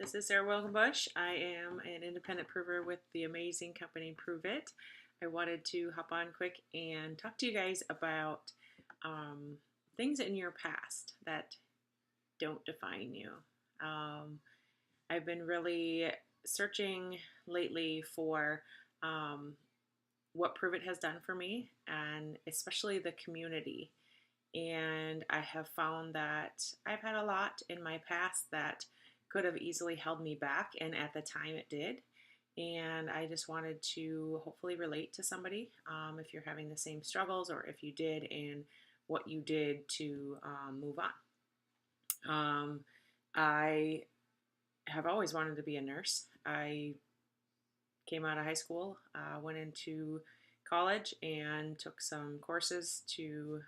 This is Sarah Wilkenbush. I am an independent prover with the amazing company Prove It. I wanted to hop on quick and talk to you guys about things in your past that don't define you. I've been really searching lately for what Prove It has done for me, and especially the community. And I have found that I've had a lot in my past that could have easily held me back, and at the time it did. And I just wanted to hopefully relate to somebody if you're having the same struggles, or if you did, and what you did to move on. I have always wanted to be a nurse. I came out of high school, went into college, and took some courses to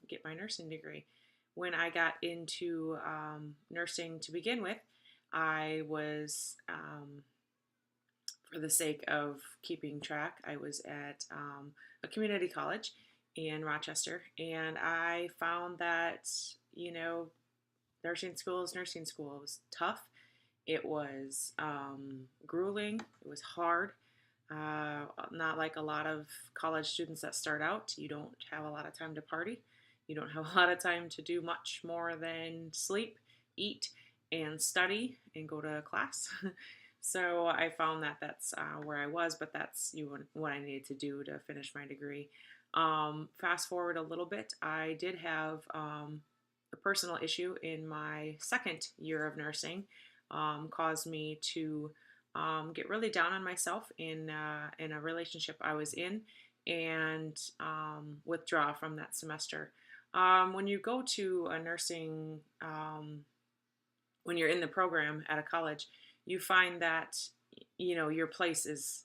get my nursing degree. When I got into nursing to begin with, I was, for the sake of keeping track, I was at a community college in Rochester, and I found that, nursing school is nursing school. It was tough. It was grueling. It was hard. Not like a lot of college students that start out. You don't have a lot of time to party. You don't have a lot of time to do much more than sleep, eat, and study and go to class. So I found that that's where I was, but that's what I needed to do to finish my degree. Fast forward a little bit, I did have a personal issue in my second year of nursing, caused me to get really down on myself in a relationship I was in, and withdraw from that semester. When you go to a nursing, when you're in the program at a college, you find that your place is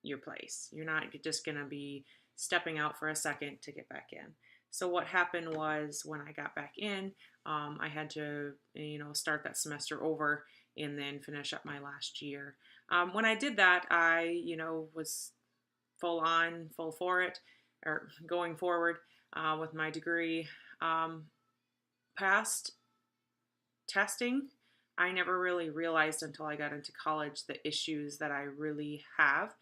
your place. You're not just going to be stepping out for a second to get back in. So what happened was, when I got back in, I had to start that semester over and then finish up my last year. When I did that, I was full for it, or going forward with my degree. Past testing, I never really realized until I got into college the issues that I really have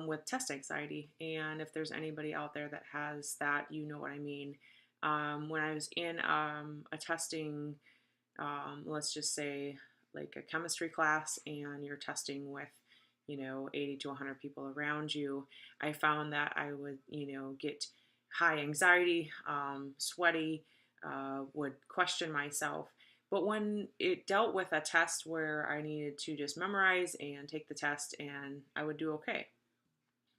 with test anxiety. And if there's anybody out there that has that, you know what I mean. When I was in a testing, let's just say like a chemistry class, and you're testing with 80 to 100 people around you, I found that I would get high anxiety, sweaty, would question myself. But when it dealt with a test where I needed to just memorize and take the test, and I would do okay.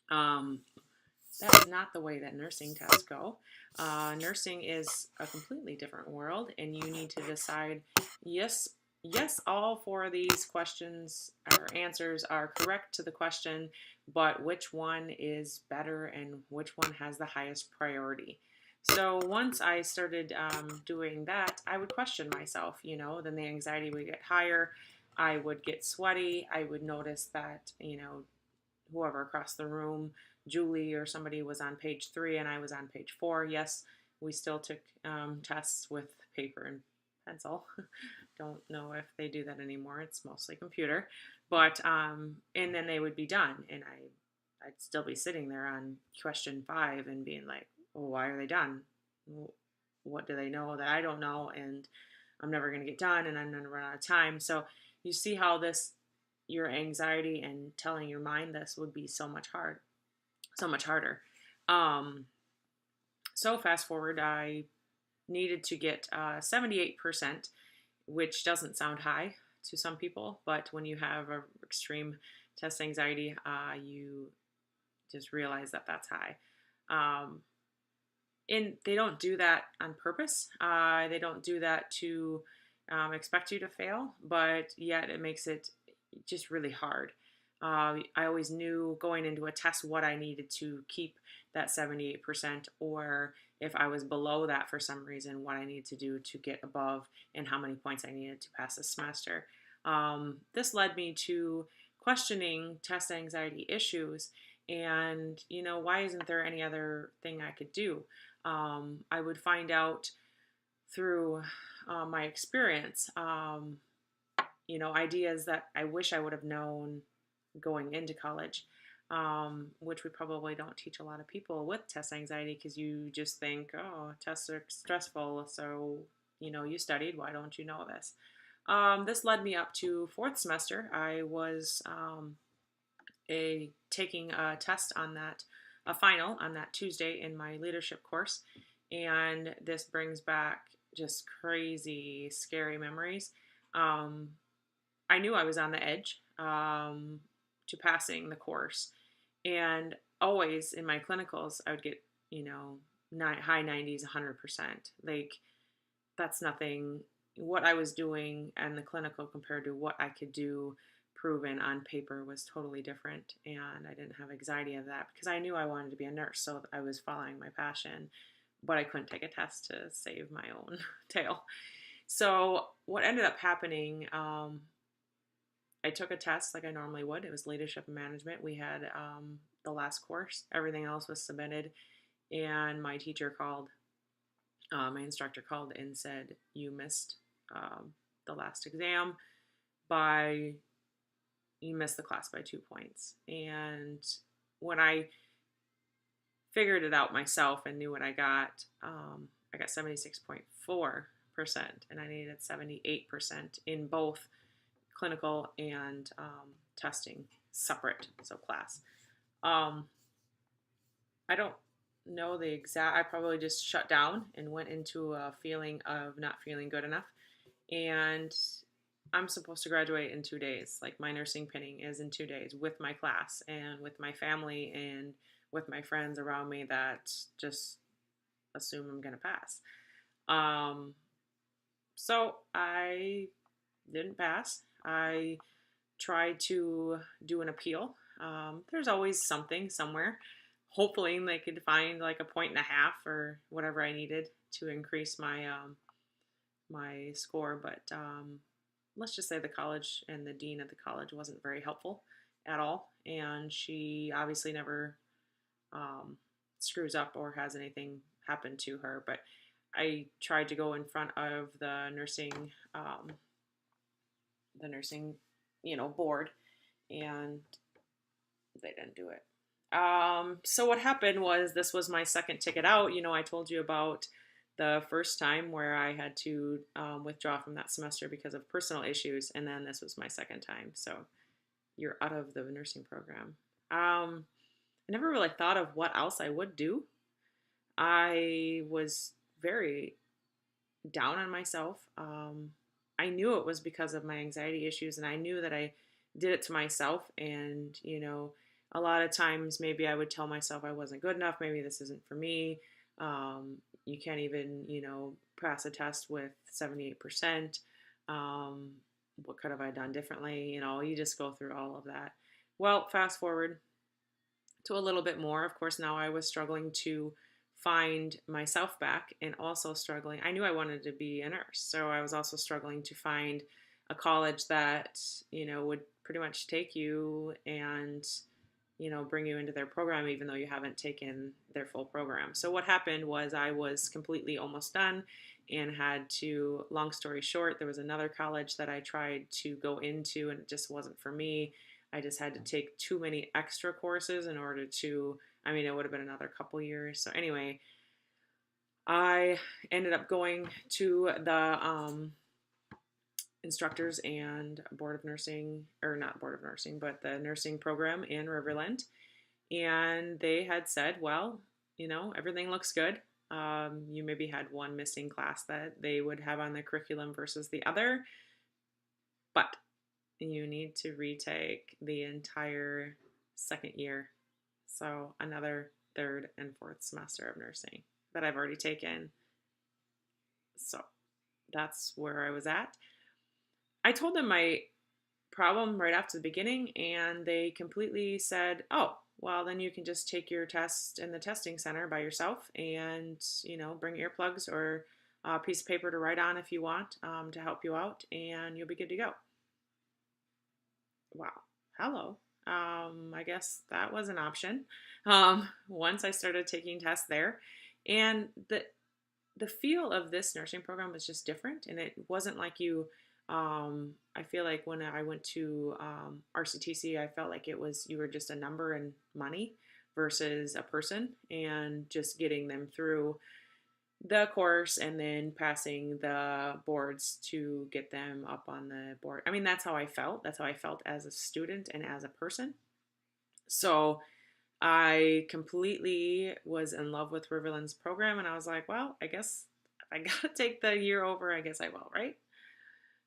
That's not the way that nursing tests go. Nursing is a completely different world, and you need to decide, yes, all four of these questions or answers are correct to the question, but which one is better and which one has the highest priority. So once I started doing that, I would question myself, then the anxiety would get higher. I would get sweaty. I would notice that, whoever across the room, Julie or somebody, was on page 3 and I was on page 4. Yes, we still took tests with paper and pencil. Don't know if they do that anymore. It's mostly computer. But, and then they would be done, and I'd still be sitting there on question 5 and being like, well, why are they done? What do they know that I don't know? And I'm never going to get done, and I'm going to run out of time. So you see how your anxiety and telling your mind this would be so much harder. So fast forward, I needed to get 78%, which doesn't sound high to some people, but when you have extreme test anxiety, you just realize that that's high. And they don't do that on purpose. They don't do that to expect you to fail, but yet it makes it just really hard. I always knew going into a test what I needed to keep that 78%, or if I was below that for some reason, what I needed to do to get above, and how many points I needed to pass the semester. This led me to questioning test anxiety issues, and why isn't there any other thing I could do? I would find out through my experience ideas that I wish I would have known going into college, which we probably don't teach a lot of people with test anxiety because you just think, oh, tests are stressful, so you studied. Why don't you know this? This led me up to fourth semester. I was taking a test on a final on that Tuesday in my leadership course, and this brings back just crazy, scary memories. Um, I knew I was on the edge to passing the course, and always in my clinicals, I would get high 90s, 100%. Like that's nothing. What I was doing and the clinical compared to what I could do proven on paper was totally different, and I didn't have anxiety of that because I knew I wanted to be a nurse, so I was following my passion, but I couldn't take a test to save my own tail. So what ended up happening, I took a test like I normally would. It was leadership and management. We had the last course. Everything else was submitted, and my instructor called and said, you missed the last exam you missed the class by 2 points. And when I figured it out myself and knew what I got 76.4%, and I needed 78% in both clinical and testing separate, so class. I don't know the exact, I probably just shut down and went into a feeling of not feeling good enough. And I'm supposed to graduate in 2 days. Like my nursing pinning is in 2 days with my class and with my family and with my friends around me that just assume I'm going to pass. So I didn't pass. I tried to do an appeal. There's always something somewhere. Hopefully they could find like a 1.5 or whatever I needed to increase my my score. But let's just say the college and the dean of the college wasn't very helpful at all. And she obviously never screws up or has anything happen to her. But I tried to go in front of the nursing board, and they didn't do it. So what happened was this was my second ticket out. I told you about the first time where I had to withdraw from that semester because of personal issues, and then this was my second time. So you're out of the nursing program. I never really thought of what else I would do. I was very down on myself. I knew it was because of my anxiety issues, and I knew that I did it to myself. And, a lot of times maybe I would tell myself I wasn't good enough. Maybe this isn't for me. You can't even, pass a test with 78%. What could have I done differently? You just go through all of that. Well, fast forward to a little bit more. Of course, now I was struggling to find myself back and also struggling. I knew I wanted to be a nurse, so I was also struggling to find a college that, would pretty much take you and, bring you into their program, even though you haven't taken their full program. So what happened was I was completely almost done and had to, long story short, there was another college that I tried to go into and it just wasn't for me. I just had to take too many extra courses in order to, it would have been another couple years. So anyway, I ended up going to the instructors and board of nursing, or not board of nursing, but the nursing program in Riverland. And they had said, well, everything looks good. You maybe had one missing class that they would have on the curriculum versus the other, but you need to retake the entire second year. So another third and fourth semester of nursing that I've already taken. So that's where I was at. I told them my problem right after the beginning, and they completely said, oh, well, then you can just take your test in the testing center by yourself and, bring earplugs or a piece of paper to write on if you want to help you out, and you'll be good to go. Wow. Hello. I guess that was an option. Once I started taking tests there, and the feel of this nursing program was just different, and it wasn't like you I feel like when I went to RCTC, I felt like it was you were just a number and money versus a person, and just getting them through the course and then passing the boards to get them up on the board. I mean, that's how I felt. That's how I felt as a student and as a person. So I completely was in love with Riverland's program, and I was like, well, I guess if I gotta take the year over, I guess I will, right?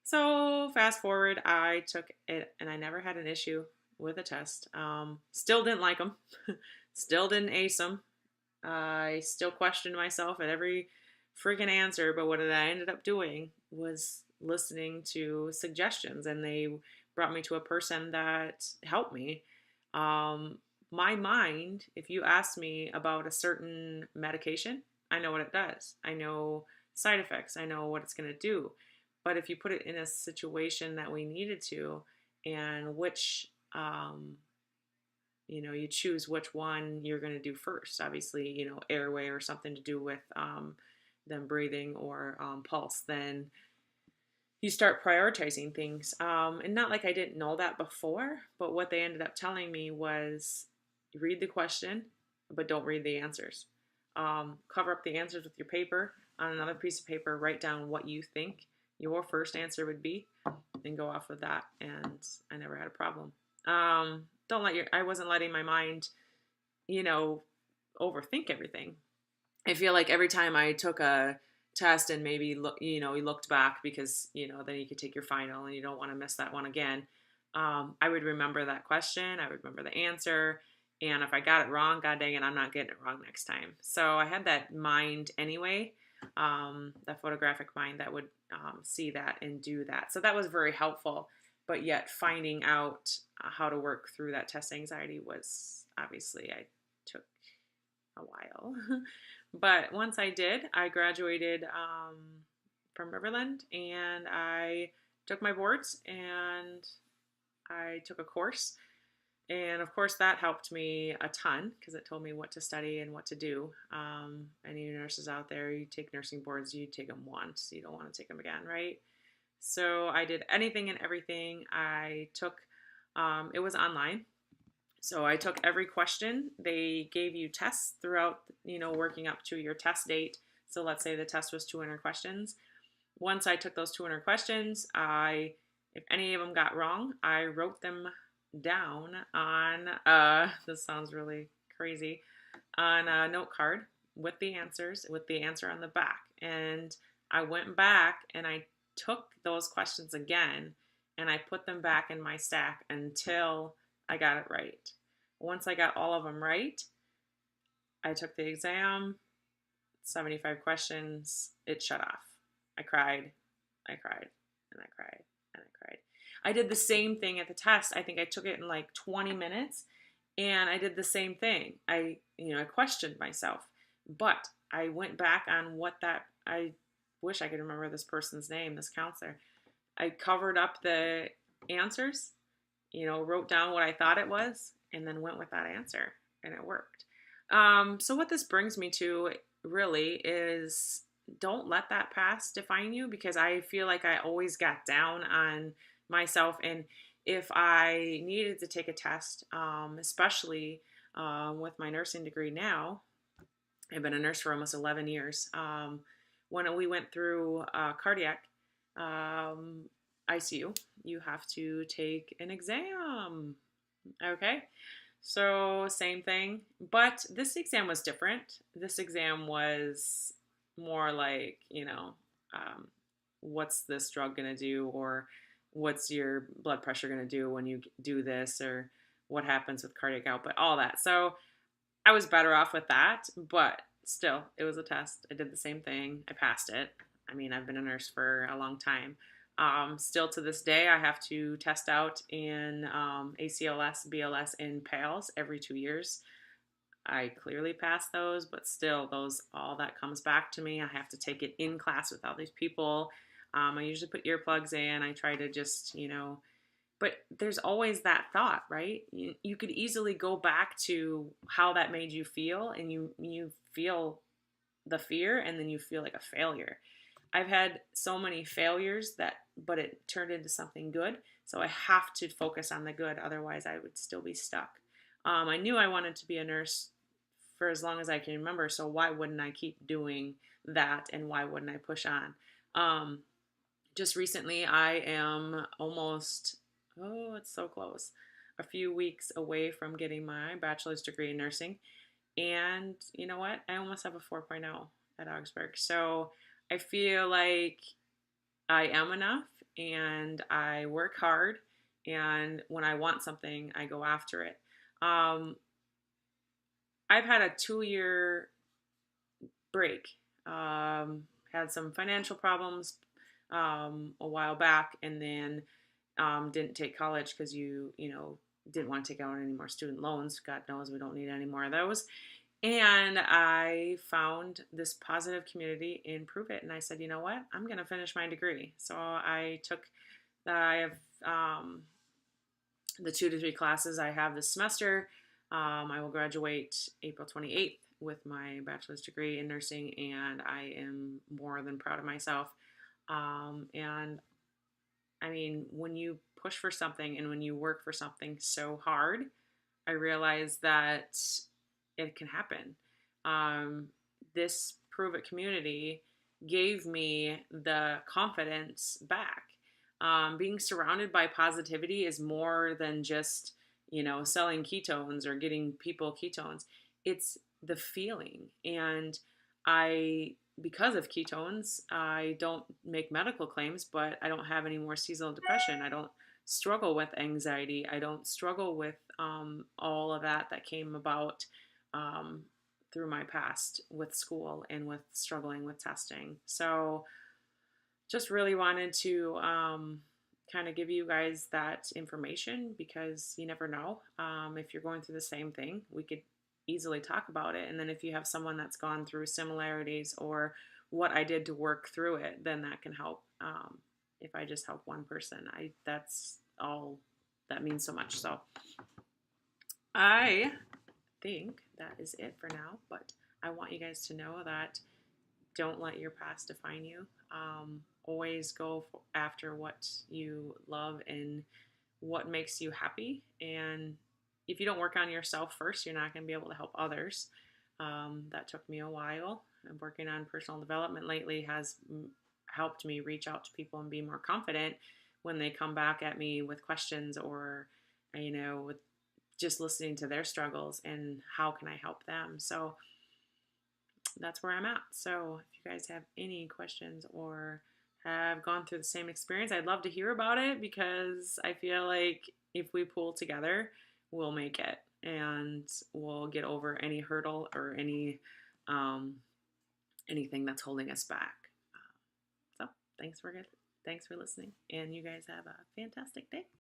So fast forward, I took it, and I never had an issue with a test. Still didn't like them, still didn't ace them. I still questioned myself at every freaking answer, but what I ended up doing was listening to suggestions, and they brought me to a person that helped me. Um, my mind, if you ask me about a certain medication, I know what it does. I know side effects. I know what it's going to do. But if you put it in a situation that we needed to, and which you choose which one you're going to do first. Obviously, airway or something to do with them breathing or pulse. Then you start prioritizing things. And not like I didn't know that before, but what they ended up telling me was read the question, but don't read the answers. Cover up the answers with your paper on another piece of paper. Write down what you think your first answer would be, and go off with that. And I never had a problem. I wasn't letting my mind, overthink everything. I feel like every time I took a test and maybe you looked back because, then you could take your final and you don't want to miss that one again. I would remember that question. I would remember the answer. And if I got it wrong, God dang it, I'm not getting it wrong next time. So I had that mind anyway, that photographic mind that would see that and do that. So that was very helpful. But yet finding out how to work through that test anxiety was obviously, I took a while. But once I did, I graduated from Riverland, and I took my boards, and I took a course. And of course, that helped me a ton because it told me what to study and what to do. Any nurses out there, you take nursing boards, you take them once. You don't want to take them again, right? So I did anything and everything. I took, it was online. So I took every question. They gave you tests throughout, working up to your test date. So let's say the test was 200 questions. Once I took those 200 questions, if any of them got wrong, I wrote them down on, this sounds really crazy, on a note card with the answers, with the answer on the back. And I went back and I took those questions again, and I put them back in my stack until I got it right. Once I got all of them right, I took the exam, 75 questions, it shut off. I cried, and I cried, and I cried. I did the same thing at the test. I think I took it in like 20 minutes, and I did the same thing. I questioned myself, but I went back on I wish I could remember this person's name, this counselor. I covered up the answers, wrote down what I thought it was, and then went with that answer, and it worked. So what this brings me to really is, don't let that past define you, because I feel like I always got down on myself. And if I needed to take a test, especially with my nursing degree now, I've been a nurse for almost 11 years. When we went through cardiac ICU, you have to take an exam. Okay, so same thing, but this exam was different. This exam was more like, what's this drug going to do, or what's your blood pressure going to do when you do this, or what happens with cardiac output, all that. So I was better off with that, but still, it was a test. I did the same thing. I passed it. I mean, I've been a nurse for a long time. Still to this day, I have to test out in ACLS, BLS, and PALS every 2 years. I clearly passed those, but still, all that comes back to me. I have to take it in class with all these people. I usually put earplugs in. I try to just, but there's always that thought, right? You could easily go back to how that made you feel, and you feel the fear, and then you feel like a failure. I've had so many failures but it turned into something good. So I have to focus on the good. Otherwise, I would still be stuck. I knew I wanted to be a nurse for as long as I can remember. So why wouldn't I keep doing that? And why wouldn't I push on? Um, just recently, I am almost, oh, it's so close, a few weeks away from getting my bachelor's degree in nursing. And you know what? I almost have a 4.0 at Augsburg. So I feel like I am enough and I work hard. And when I want something, I go after it. Um, I've had a 2 year break. Had some financial problems a while back, and then didn't take college because you didn't want to take out any more student loans. God knows we don't need any more of those. And I found this positive community in Prove It, and I said, you know what, I'm going to finish my degree. So I have the 2 to 3 classes I have this semester. I will graduate April 28th with my bachelor's degree in nursing, and I am more than proud of myself. And I mean, when you push for something and when you work for something so hard, I realize that it can happen. Um, this Prove It community gave me the confidence back. Being surrounded by positivity is more than just, selling ketones or getting people ketones. It's the feeling. And I, because of ketones, I don't make medical claims, but I don't have any more seasonal depression. I don't struggle with anxiety. I don't struggle with all of that came about um, through my past with school and with struggling with testing. So just really wanted to kind of give you guys that information because you never know. If you're going through the same thing, we could easily talk about it. And then if you have someone that's gone through similarities or what I did to work through it, then that can help. If I just help one person, that's all that means so much. So I think that is it for now, but I want you guys to know that don't let your past define you. Always go after what you love and what makes you happy. And if you don't work on yourself first, you're not going to be able to help others. That took me a while. And working on personal development lately has helped me reach out to people and be more confident when they come back at me with questions or, with just listening to their struggles and how can I help them. So that's where I'm at. So if you guys have any questions or have gone through the same experience, I'd love to hear about it because I feel like if we pull together, we'll make it and we'll get over any hurdle or um, anything that's holding us back. So thanks for listening, and you guys have a fantastic day.